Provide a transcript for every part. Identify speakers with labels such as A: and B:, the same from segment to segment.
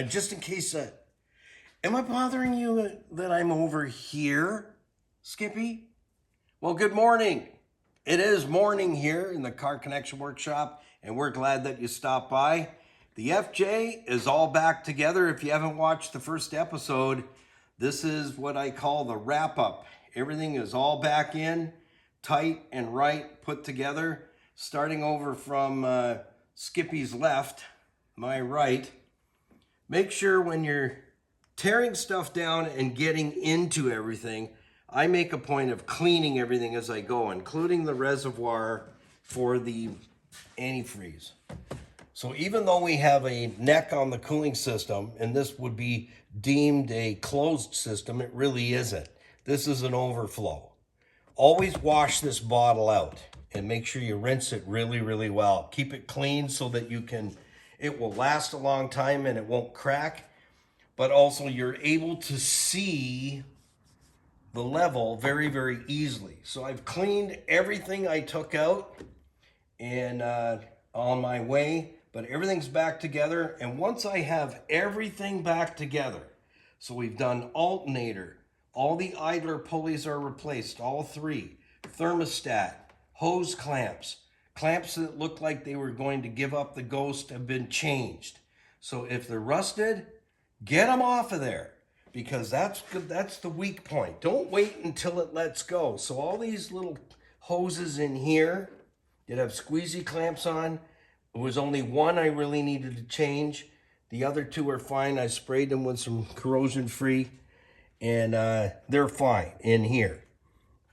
A: Just in case, am I bothering you that I'm over here, Skippy? Well, good morning. It is morning here in the Car Connection Workshop, and we're glad that you stopped by. The FJ is all back together. If you haven't watched the first episode, this is what I call the wrap-up. Everything is all back in, tight and right, put together. Starting over from Skippy's left, my right. Make sure when you're tearing stuff down and getting into everything, I make a point of cleaning everything as I go, including the reservoir for the antifreeze. So even though we have a neck on the cooling system, and this would be deemed a closed system, it really isn't. This is an overflow. Always wash this bottle out and make sure you rinse it really, really well. Keep it clean so that it will last a long time and it won't crack, but also you're able to see the level very, very easily. So I've cleaned everything I took out and on my way, but everything's back together. And once I have everything back together, so we've done alternator, all the idler pulleys are replaced, all three, thermostat, hose clamps, clamps that look like they were going to give up the ghost have been changed. So if they're rusted, get them off of there, because that's the weak point. Don't wait until it lets go. So all these little hoses in here that have squeezy clamps on, there was only one I really needed to change. The other two are fine. I sprayed them with some corrosion free, and they're fine in here.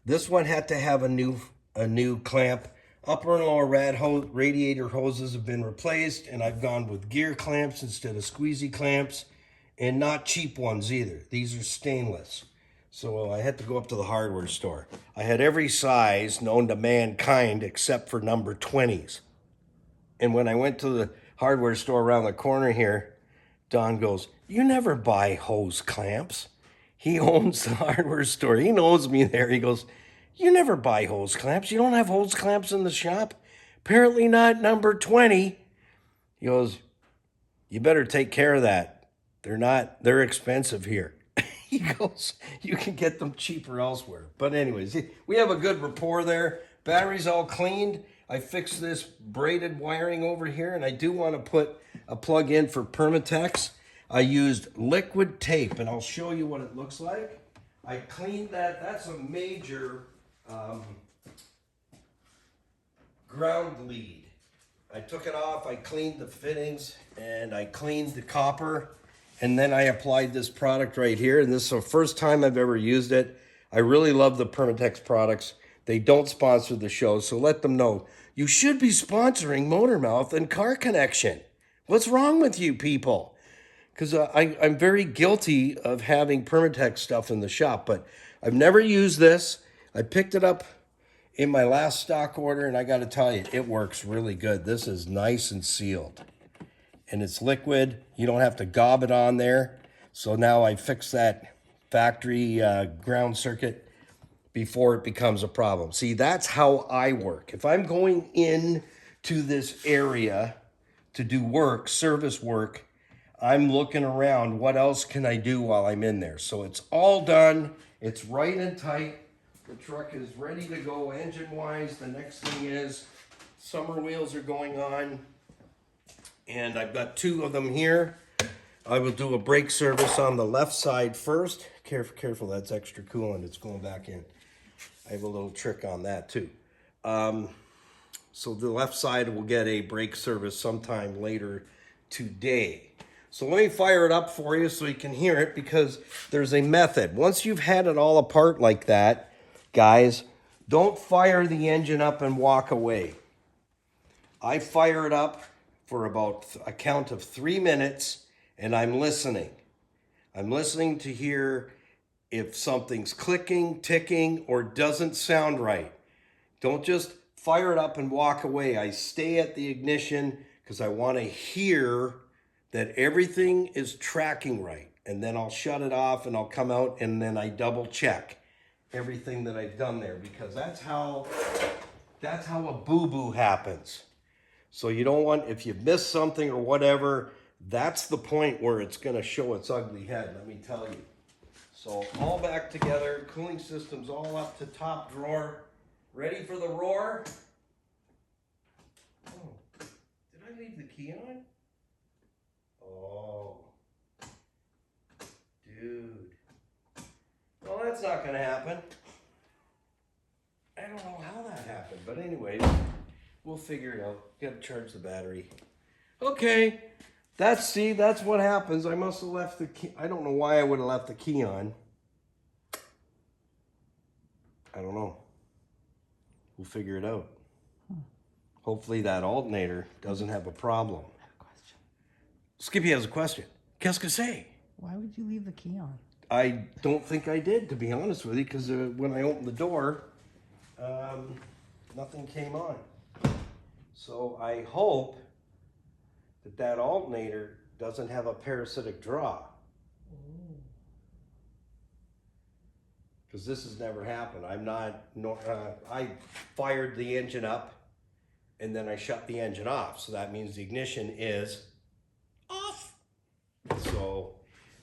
A: This one had to have a new clamp. Upper and lower radiator hoses have been replaced, and I've gone with gear clamps instead of squeezy clamps, and not cheap ones either. These are stainless. So I had to go up to the hardware store. I had every size known to mankind except for number 20s. And when I went to the hardware store around the corner here, Don goes, "You never buy hose clamps." He owns the hardware store. He knows me there. He goes, "You never buy hose clamps. You don't have hose clamps in the shop?" "Apparently not number 20. He goes, "You better take care of that. They're expensive here." He goes, "You can get them cheaper elsewhere." But anyways, we have a good rapport there. Battery's all cleaned. I fixed this braided wiring over here, and I do want to put a plug in for Permatex. I used liquid tape, and I'll show you what it looks like. I cleaned that. That's a major ground lead. I took it off, I cleaned the fittings, and I cleaned the copper, and then I applied this product right here, and this is the first time I've ever used it. I really love the Permatex products. They don't sponsor the show, so let them know. You should be sponsoring Motormouth and Car Connection. What's wrong with you people? Because I'm very guilty of having Permatex stuff in the shop, but I've never used this. I picked it up in my last stock order, and I got to tell you, it works really good. This is nice and sealed, and it's liquid. You don't have to gob it on there. So now I fixed that factory ground circuit before it becomes a problem. See, that's how I work. If I'm going in to this area to do work, service work, I'm looking around, what else can I do while I'm in there? So it's all done. It's right and tight. The truck is ready to go engine-wise. The next thing is summer wheels are going on, and I've got two of them here. I will do a brake service on the left side first. Careful, that's extra coolant. It's going back in. I have a little trick on that too. So the left side will get a brake service sometime later today. So let me fire it up for you so you can hear it, because there's a method. Once you've had it all apart like that, guys, don't fire the engine up and walk away. I fire it up for about a count of 3 minutes, and I'm listening. I'm listening to hear if something's clicking, ticking, or doesn't sound right. Don't just fire it up and walk away. I stay at the ignition because I want to hear that everything is tracking right. And then I'll shut it off and I'll come out, and then I double check everything that I've done there, because that's how a boo-boo happens. So you don't want, if you miss something or whatever, that's the point where it's going to show its ugly head, let me tell you. So all back together, cooling system's all up to top drawer. Ready for the roar? Oh, did I leave the key on? Oh, dude. Well, that's not going to happen. I don't know how that happened, but anyway, we'll figure it out. Got to charge the battery. Okay, that's what happens. I must have left the key. I don't know why I would have left the key on. I don't know. We'll figure it out. Hopefully that alternator doesn't have a problem.
B: I have a question.
A: Skippy has a question. Qu'est-ce que c'est?
B: Why would you leave the key on?
A: I don't think I did, to be honest with you, because when I opened the door, nothing came on. So I hope that alternator doesn't have a parasitic draw. Because this has never happened. I fired the engine up and then I shut the engine off. So that means the ignition is off. So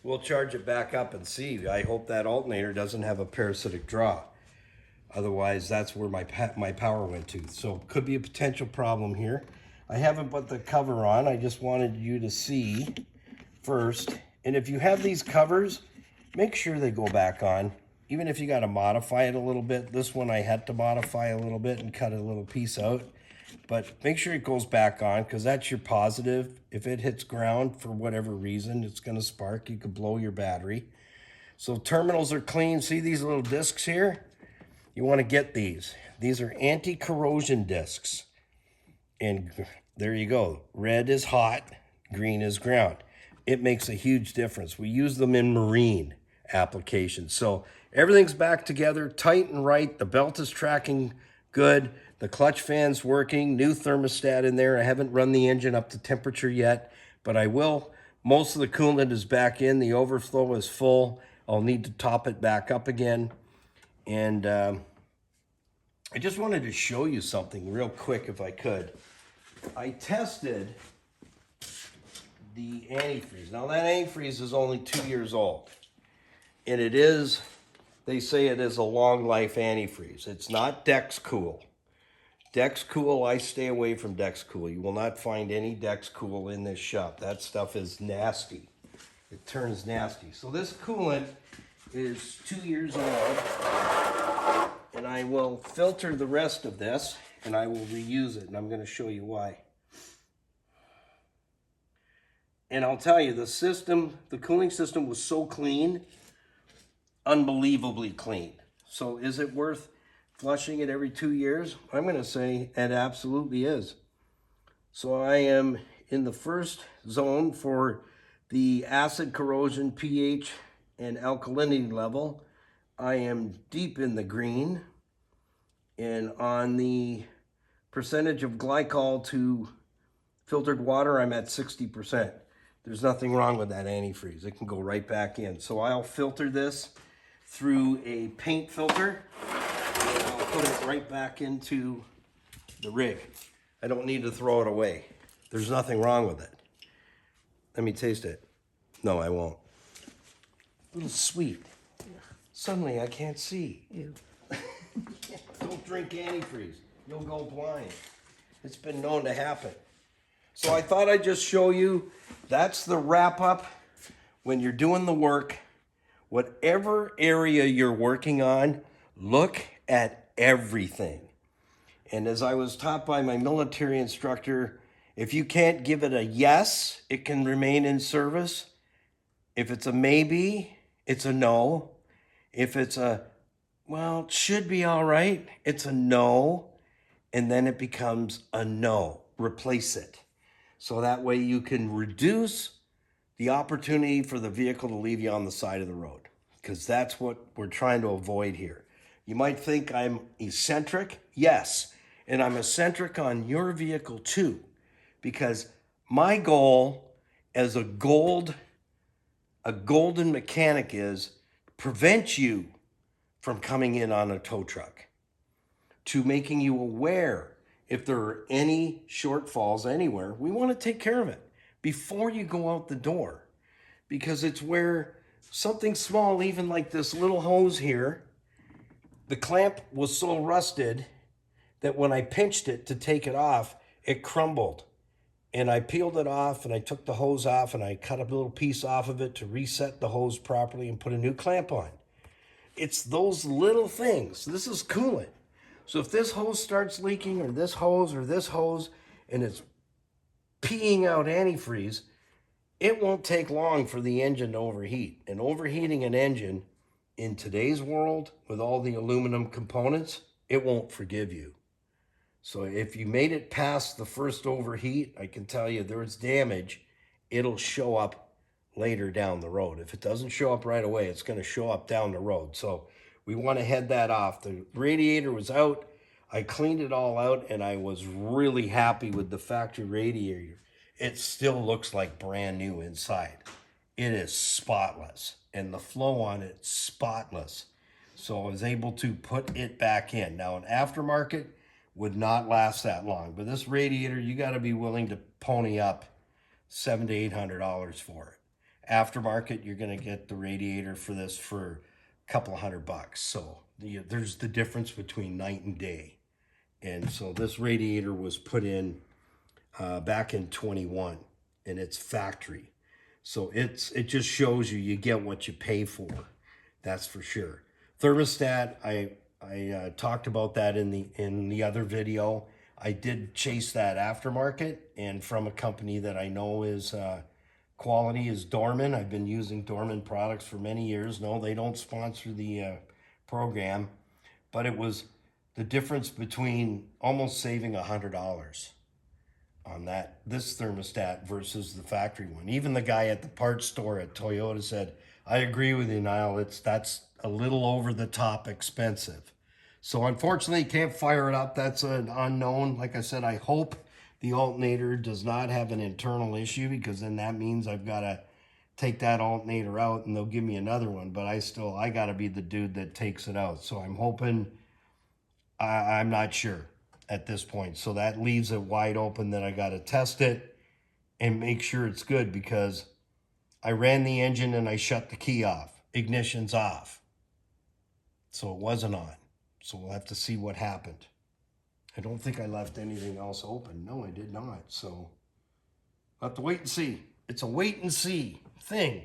A: we'll charge it back up and see. I hope that alternator doesn't have a parasitic draw. Otherwise, that's where my power went to. So could be a potential problem here. I haven't put the cover on. I just wanted you to see first. And if you have these covers, make sure they go back on. Even if you got to modify it a little bit. This one I had to modify a little bit and cut a little piece out. But make sure it goes back on, because that's your positive. If it hits ground for whatever reason, it's going to spark. You could blow your battery. So terminals are clean. See these little discs here? You want to get these. These are anti-corrosion discs. And there you go. Red is hot, green is ground. It makes a huge difference. We use them in marine applications. So everything's back together, tight and right. The belt is tracking good. The clutch fan's working. New thermostat in there. I haven't run the engine up to temperature yet, but I will. Most of the coolant is back in. The overflow is full. I'll need to top it back up again. And I just wanted to show you something real quick if I could. I tested the antifreeze. Now that antifreeze is only 2 years old. And it is, they say it is a long life antifreeze. It's not Dexcool. Dexcool, I stay away from Dexcool. You will not find any Dexcool in this shop. That stuff is nasty. It turns nasty. So this coolant is 2 years old. And I will filter the rest of this and I will reuse it. And I'm going to show you why. And I'll tell you, the cooling system was so clean, unbelievably clean. So is it worth flushing it every 2 years? I'm going to say it absolutely is. So I am in the first zone for the acid corrosion, pH, and alkalinity level. I am deep in the green. And on the percentage of glycol to filtered water, I'm at 60%. There's nothing wrong with that antifreeze. It can go right back in. So I'll filter this through a paint filter. And I'll put it right back into the rig. I don't need to throw it away. There's nothing wrong with it. Let me taste it. No, I won't. A little sweet. Suddenly I can't see.
B: Ew.
A: Don't drink antifreeze. You'll go blind. It's been known to happen. So I thought I'd just show you, that's the wrap up. When you're doing the work, whatever area you're working on, look at everything. And as I was taught by my military instructor, if you can't give it a yes, it can remain in service. If it's a maybe, it's a no. If it's a, well, it should be all right, it's a no. And then it becomes a no. Replace it. So that way you can reduce the opportunity for the vehicle to leave you on the side of the road, because that's what we're trying to avoid here. You might think I'm eccentric. Yes, and I'm eccentric on your vehicle too, because my goal as a golden mechanic is prevent you from coming in on a tow truck, to making you aware if there are any shortfalls anywhere, we want to take care of it before you go out the door, because it's where something small, even like this little hose here, the clamp was so rusted that when I pinched it to take it off, it crumbled. And I peeled it off and I took the hose off and I cut a little piece off of it to reset the hose properly and put a new clamp on. It's those little things. This is coolant. So if this hose starts leaking, or this hose, and it's peeing out antifreeze, it won't take long for the engine to overheat. And overheating an engine in today's world with all the aluminum components, it won't forgive you. So if you made it past the first overheat, I can tell you there's damage. It'll show up later down the road. If it doesn't show up right away, it's going to show up down the road. So we want to head that off. The radiator was out. I cleaned it all out, and I was really happy with the factory radiator. It still looks like brand new inside. It is spotless, and the flow on it, spotless. So I was able to put it back in. Now, an aftermarket would not last that long, but this radiator, you got to be willing to pony up $700 to $800 for it. Aftermarket, you're going to get the radiator for this for a couple of $100. So there's the difference between night and day. And so this radiator was put in back in 21, and it's factory. So it just shows you get what you pay for. That's for sure. Thermostat, I talked about that in the other video. I did chase that aftermarket, and from a company that I know is quality, is Dorman. I've been using Dorman products for many years. No, they don't sponsor the program, but it was the difference between almost saving $100 on this thermostat versus the factory one. Even the guy at the parts store at Toyota said, I agree with you, Niall, that's a little over the top expensive. So unfortunately, you can't fire it up. That's an unknown. Like I said, I hope the alternator does not have an internal issue, because then that means I've got to take that alternator out and they'll give me another one. But I got to be the dude that takes it out. So I'm hoping, I'm not sure at this point. So that leaves it wide open that I got to test it and make sure it's good, because I ran the engine and I shut the key off. Ignition's off. So it wasn't on. So we'll have to see what happened. I don't think I left anything else open. No, I did not. So I'll have to wait and see. It's a wait and see thing.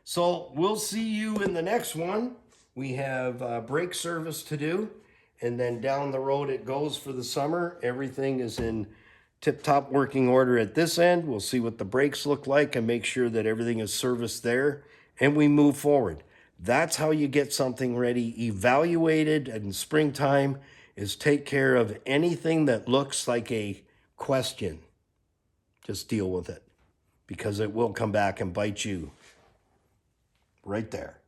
A: So we'll see you in the next one. We have brake service to do. And then down the road it goes for the summer. Everything is in tip-top working order at this end. We'll see what the brakes look like and make sure that everything is serviced there. And we move forward. That's how you get something ready, evaluated in springtime, is take care of anything that looks like a question. Just deal with it, because it will come back and bite you right there.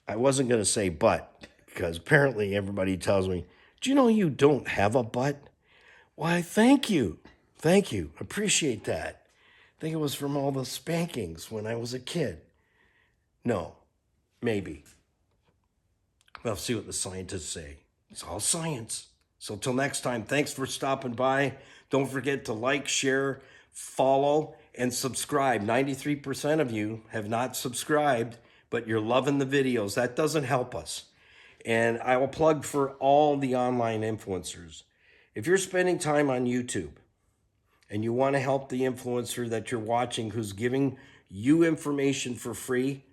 A: I wasn't going to say but, because apparently everybody tells me, do you know you don't have a butt? Why, thank you. Thank you. Appreciate that. I think it was from all the spankings when I was a kid. No, maybe. We'll see what the scientists say. It's all science. So till next time, thanks for stopping by. Don't forget to like, share, follow, and subscribe. 93% of you have not subscribed, but you're loving the videos. That doesn't help us. And I will plug for all the online influencers. If you're spending time on YouTube and you want to help the influencer that you're watching who's giving you information for free,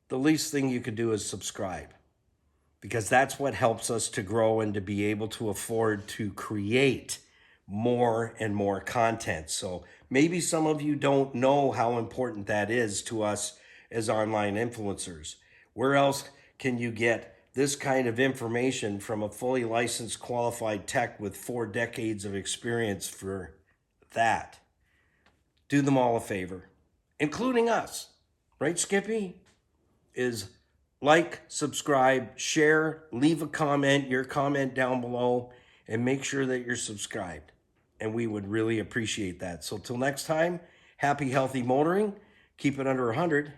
A: the least thing you could do is subscribe, because that's what helps us to grow and to be able to afford to create more and more content. So maybe some of you don't know how important that is to us as online influencers. Where else can you get this kind of information from a fully licensed, qualified tech with 4 decades of experience for that? Do them all a favor, including us. Right, Skippy? Is like, subscribe, share, leave a comment, your comment down below, and make sure that you're subscribed. And we would really appreciate that. So till next time, happy, healthy motoring. Keep it under 100.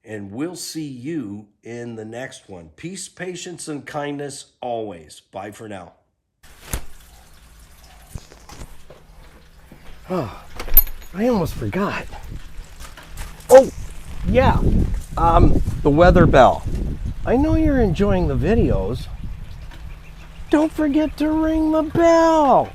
A: And we'll see you in the next one. Peace, patience, and kindness always. Bye for now. Oh, I almost forgot. Oh, yeah. The weather bell. I know you're enjoying the videos. Don't forget to ring the bell.